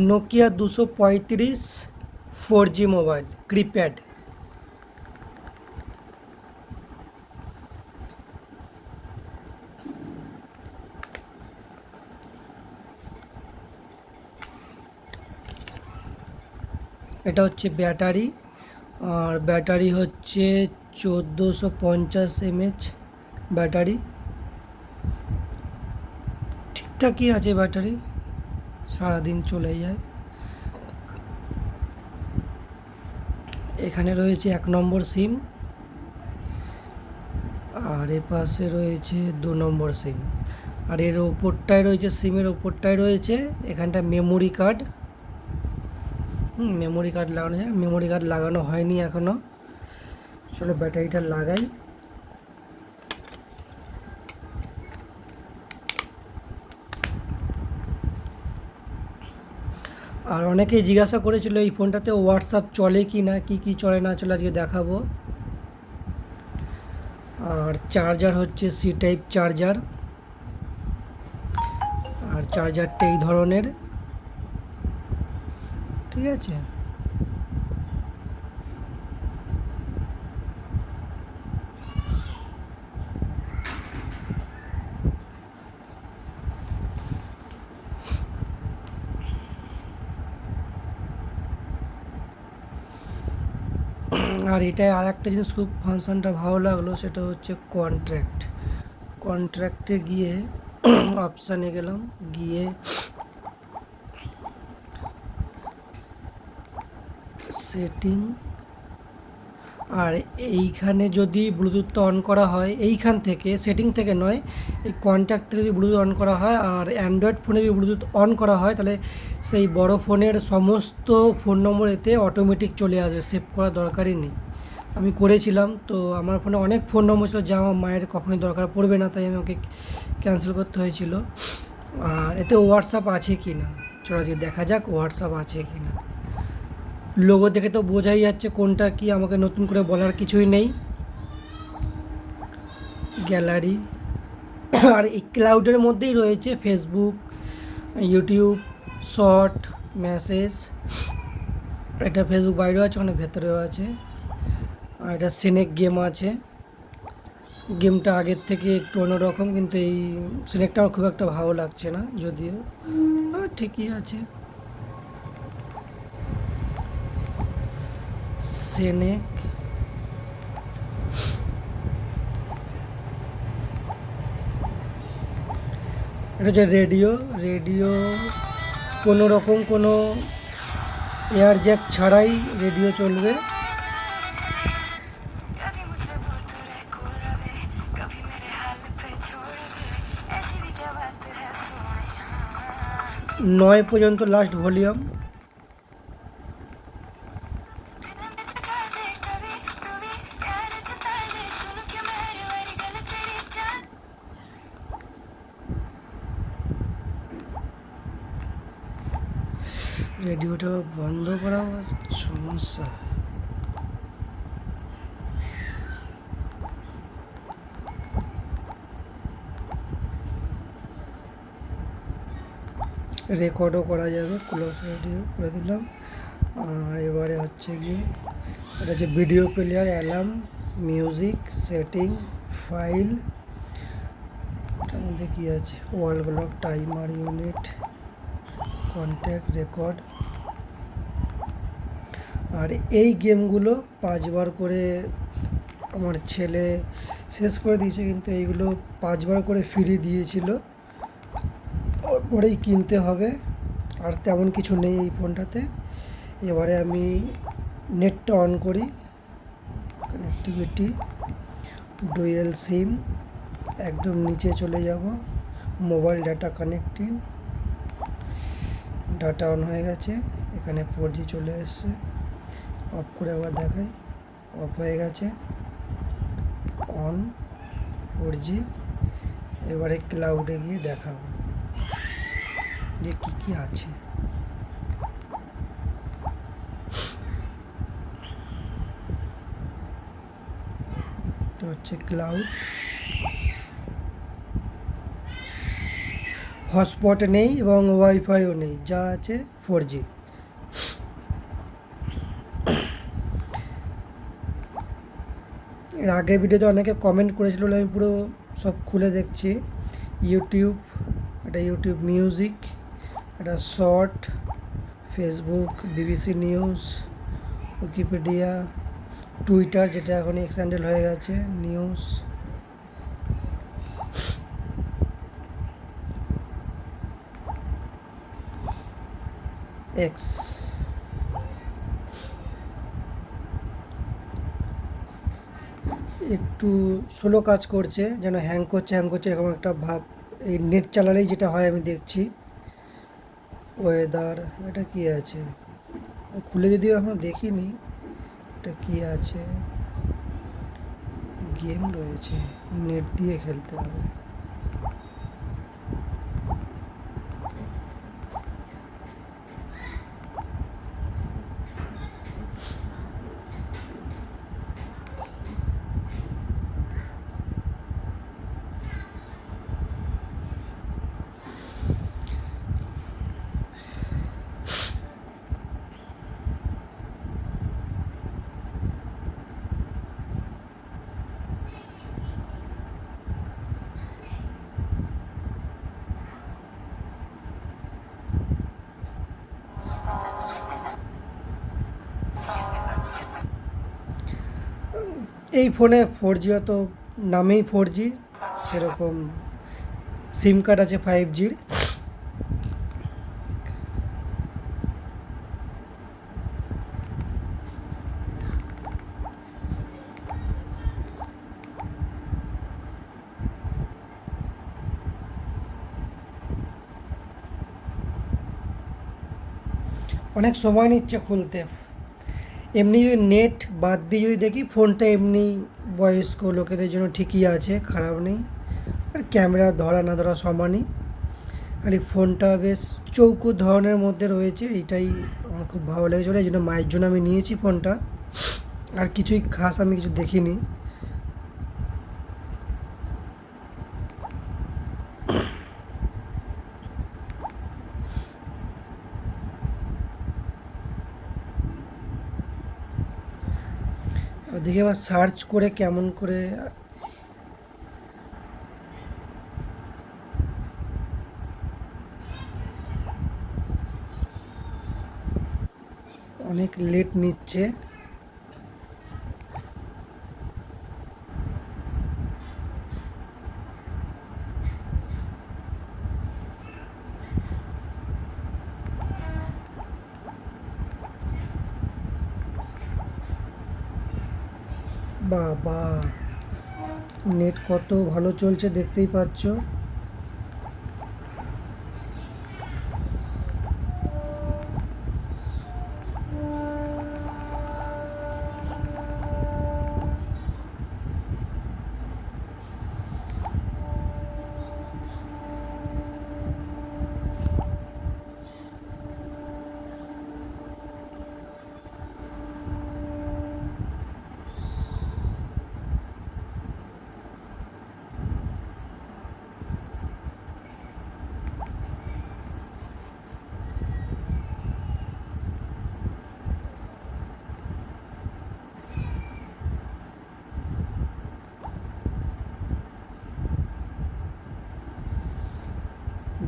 Nokia 235 4G mobile keypad. এটা হচ্ছে battery, আর battery হচ্ছে 1450 mAh ব্যাটারি। ঠিকঠাকই আছে ব্যাটারি, সারাদিন চলে যায়। এখানে রয়েছে 1 নম্বর সিম, আর এ পাশে রয়েছে 2 নম্বর সিম, আর এর ওপরটায় রয়েছে, সিমের ওপরটায় রয়েছে এখানটা মেমোরি কার্ড। মেমোরি কার্ড লাগানো যায়, মেমোরি কার্ড লাগানো হয়নি এখনও। চলো ব্যাটারিটা লাগাই। আর অনেকেই জিজ্ঞাসা করেছিল এই ফোনটাতে হোয়াটসঅ্যাপ চলে কি না, কি চলে না চলে, আজকে দেখাবো। আর চার্জার হচ্ছে সি টাইপ চার্জার, আর চার্জারটা এই ধরনের, ঠিক আছে। আর এটায় আর একটা জিনিস খুব ফাংশনটা ভালো লাগলো, সেটা হচ্ছে কন্ট্রাক্টে গিয়ে অপশানে গেলাম, গিয়ে সেটিং, আর এইখানে যদি ব্লুটুথটা অন করা হয় এইখান থেকে, সেটিং থেকে নয়, এই কন্ট্যাক্টে যদি ব্লুটুথ অন করা হয়, আর অ্যান্ড্রয়েড ফোনে যদি ব্লুটুথ অন করা হয়, তাহলে সেই বড় ফোনের সমস্ত ফোন নম্বর এতে অটোমেটিক চলে আসবে, সেভ করার দরকারই নেই। আমি করেছিলাম, তো আমার ফোনে অনেক ফোন নম্বর ছিল যা আমার মায়ের কখনোই দরকার পড়বে না, তাই আমাকে ক্যান্সেল করতে হয়েছিল। আর এতে হোয়াটসঅ্যাপ আছে কি না, চলো আজকে দেখা যাক হোয়াটসঅ্যাপ আছে কি না। লোগো দেখে তো বোঝাই যাচ্ছে কোনটা কি, আমাকে নতুন করে বলার কিছুই নেই। গ্যালারি, আর এই ক্লাউডের মধ্যেই রয়েছে ফেসবুক, ইউটিউব, শর্ট, মেসেজ। এটা ফেসবুক বাইরেও আছে, ওখানে ভেতরেও আছে। আর এটা সিনেক গেম আছে, গেমটা আগের থেকে একটু অন্যরকম, কিন্তু এই সিনেকটা আমার খুব একটা ভালো লাগছে না, যদিও ঠিকই আছে। সেনেক, এটা হচ্ছে রেডিও কোনো রকম কোনো এয়ার জ্যাক ছাড়াই রেডিও চলবে। 9 পর্যন্ত লাস্ট ভলিউম। রেডিওটা বন্ধ করা সমস্যা। রেকর্ডও করা যাবে, ক্লোজ রেডিও করে দিলাম। আর এবারে হচ্ছে গিয়ে এটা হচ্ছে video player, alarm, music, setting, file, এটার মধ্যে কী আছে, wall clock, timer unit, contact, record. আর এই গেমগুলো 5বার করে আমার ছেলে শেষ করে দিয়েছে, কিন্তু এইগুলো 5বার করে ফ্রি দিয়েছিল, পরেই কিনতে হবে। আর তেমন কিছু নেই এই ফোনটাতে। এবারে আমি নেটটা অন করি, কানেক্টিভিটি, ডুয়েল সিম, একদম নিচে চলে যাব, mobile data connecting, data on হয়ে গেছে, এখানে 4G চলে এসছে। অফ করে আবার দেখাই, অফ হয়ে গেছে, অন 4G। এবারে ক্লাউডে গিয়ে দেখাবো যে কী আছে। তো হচ্ছে ক্লাউড, হটস্পট নেই এবং ওয়াইফাইও নেই, যা আছে 4G। এর আগের ভিডিওতে অনেকে কমেন্ট করেছিল বলে আমি পুরো সব খুলে দেখছি। ইউটিউব, এটা ইউটিউব মিউজিক, এটা short, Facebook, BBC news, Wikipedia, Twitter যেটা এখন এক্স হ্যান্ডেল হয়ে গেছে, নিউজ, এক্স। একটু স্লো কাজ করছে, যেন হ্যাং করছে এরকম একটা ভাব। এই নেট চালালেই যেটা হয় আমি দেখছি। ওয়েদার, এটা কি আছে খুলে যদিও এখনো দেখিনি, এটা কি আছে, গেম রয়েছে, নেট দিয়ে খেলতে হবে। এই ফোনে 4G, তো নামেই 4G, সেরকম সিম কার্ড আছে 5Gর। অনেক সময় নিচ্ছে খুলতে। এমনি যদি নেট বাদ দিয়ে যদি দেখি, ফোনটা এমনি বয়স্ক লোকেদের জন্য ঠিকই আছে, খারাপ নেই। আর ক্যামেরা ধরা না ধরা সমানই, খালি ফোনটা বেশ চৌকো ধরনের মধ্যে রয়েছে, এইটাই আমার খুব ভালো লেগেছিলো, এই জন্য মায়ের জন্য আমি নিয়েছি ফোনটা। আর কিছুই খাস আমি কিছু দেখিনি। দেখি আবার সার্চ করে কেমন করে। অনেক লেট নিচ্ছে। বাবা, নেট কত ভালো চলছে দেখতেই পাচ্ছ।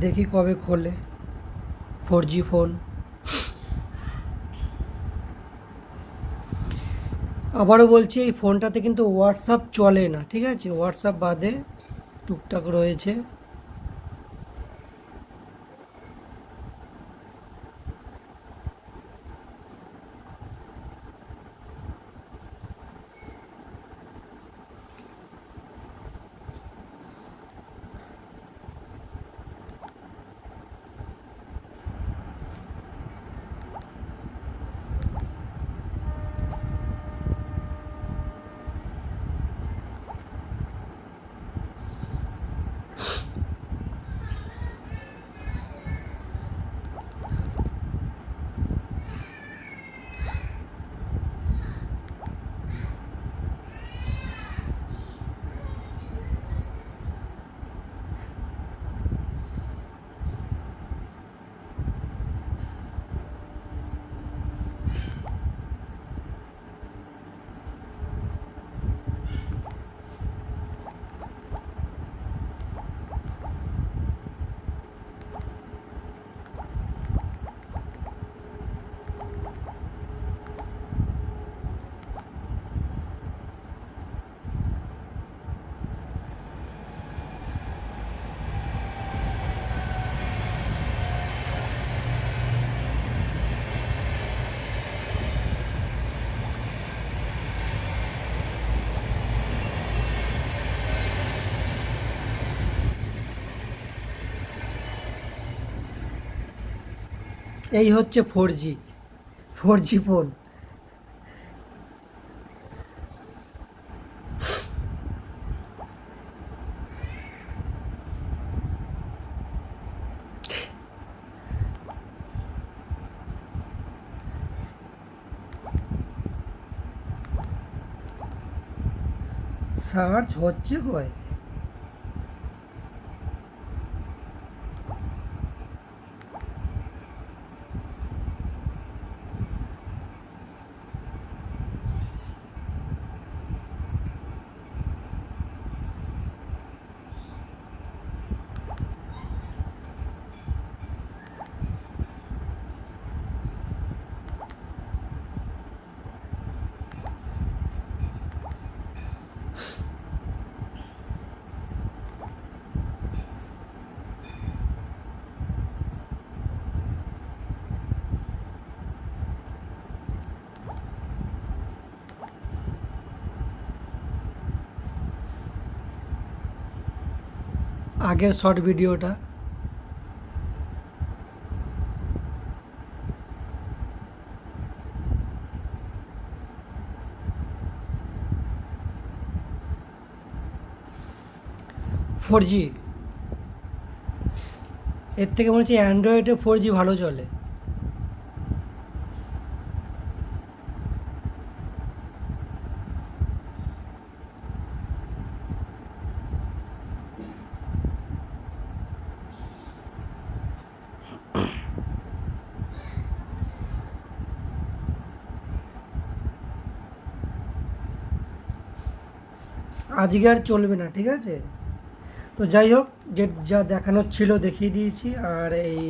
দেখি কবে খোলে 4G ফোন। আবারও বলছি, এই ফোনটাতে কিন্তু হোয়াটসঅ্যাপ চলে না, ঠিক আছে? হোয়াটসঅ্যাপ বাদে টুকটাক রয়েছে। এই হচ্ছে 4G ফোন। সার্চ হচ্ছে কয়? আগের শর্ট ভিডিওটা। 4G, এর থেকে মনে হচ্ছে অ্যান্ড্রয়েডে 4G ভালো চলে। আজকে আর চলবে না, ঠিক আছে? তো যাই হোক, যে যা দেখানোর ছিল দেখিয়ে দিয়েছি। আর এই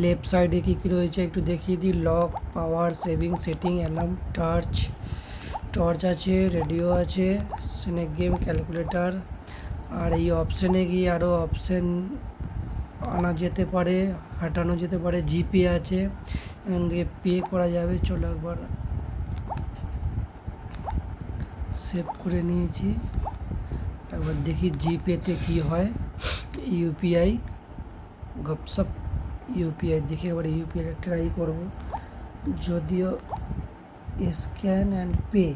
লেফট সাইডে কী কী রয়েছে একটু দেখিয়ে দিই। Lock, power saving, setting, alarm, torch আছে, রেডিও আছে, স্নেক গেম, ক্যালকুলেটর। আর এই অপশানে গিয়ে আরও অপশান আনা যেতে পারে, হাঁটানো যেতে পারে। জিপে আছে, এখান থেকে পে করা যাবে। চলো একবার সেভ করে নিয়েছি। একবার দেখি জিপেতে কী হয়। ইউপিআই, গপসপ ইউপিআই দেখে এবার ইউপিআই ট্রাই করব। যদিও স্ক্যান অ্যান্ড পে,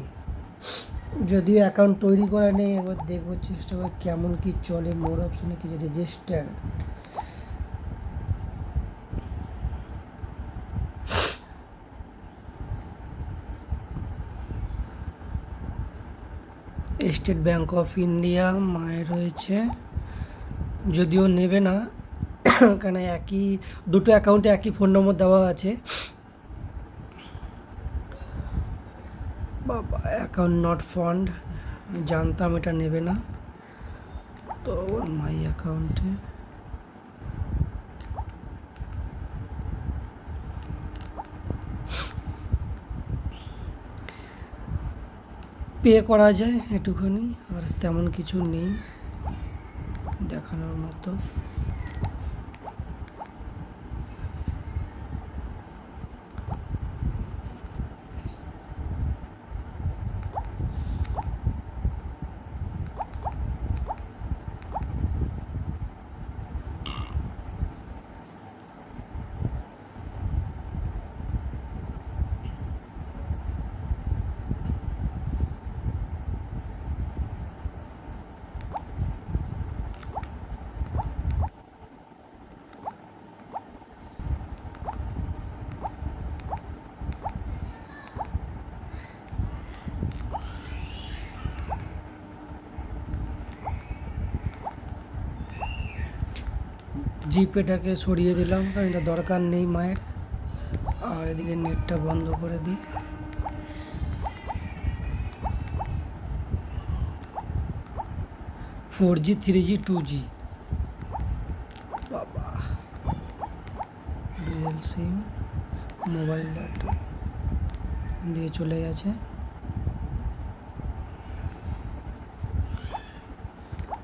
যদিও অ্যাকাউন্ট তৈরি করা নেই, এবার দেখবো চেষ্টা করে কেমন কি চলে। মোর অপশনে কি register, state bank of India মায়ের রয়েছে, যদিও নেবে না কেন একই দুটো অ্যাকাউন্টে একই ফোন নম্বর দেওয়া আছে। বাবা, অ্যাকাউন্ট নট ফান্ড, জানতাম এটা নেবে না। তো মাই অ্যাকাউন্টে পে করা যায় একটুখানি, আর তেমন কিছু নেই দেখানোর মতো। জিপেটাকে সরিয়ে দিলাম কারণ এটা দরকার নেই মায়ের। আর এদিকে নেটটা বন্ধ করে দিই। ফোর জি, 3G, 2G, বাবা, ডুয়েল সিম, মোবাইল ডাটা দিয়ে চলে গেছে।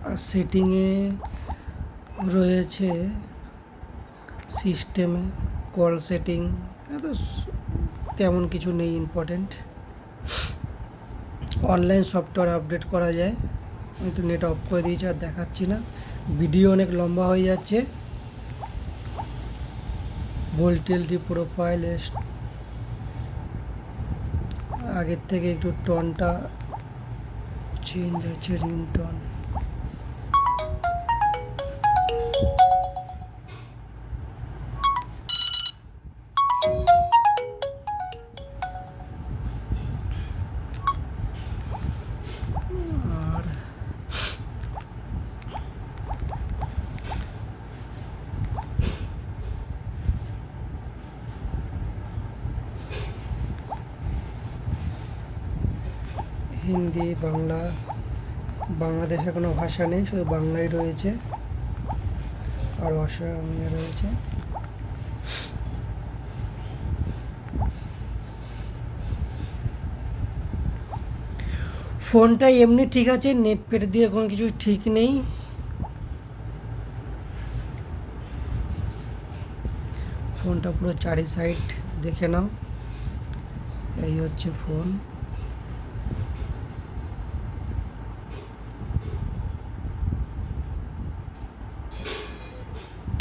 আর সেটিংয়ে রয়েছে সিস্টেমে কল সেটিং, তেমন কিছু নেই ইম্পর্টেন্ট। অনলাইন সফটওয়্যার আপডেট করা যায়। আমি তো নেট অফ করে দিয়েছি, আর দেখাচ্ছি না, ভিডিও অনেক লম্বা হয়ে যাচ্ছে। ভোল্টেজটি প্রোফাইল আগের থেকে একটু টনটা চেঞ্জ আছে, রিংটন। আর হিন্দি, বাংলা, বাংলাদেশে কোনো ভাষা নেই, শুধু বাংলাই রয়েছে আর অসমিয়া রয়েছে। ফোনটা এমনি ঠিক আছে, নেট পেট দিয়ে কোনো কিছু ঠিক নেই। ফোনটা পুরো চারি সাইড দেখে নাও, এই হচ্ছে ফোন।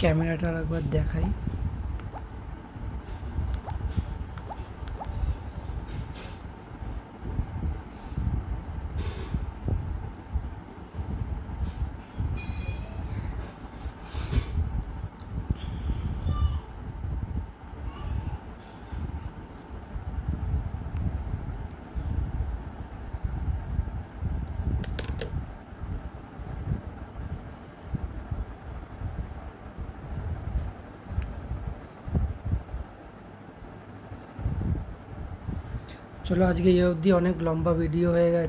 ক্যামেরাটা একবার দেখাই। চলো আজকে এই অবধি, অনেক লম্বা ভিডিও হয়ে গেছে।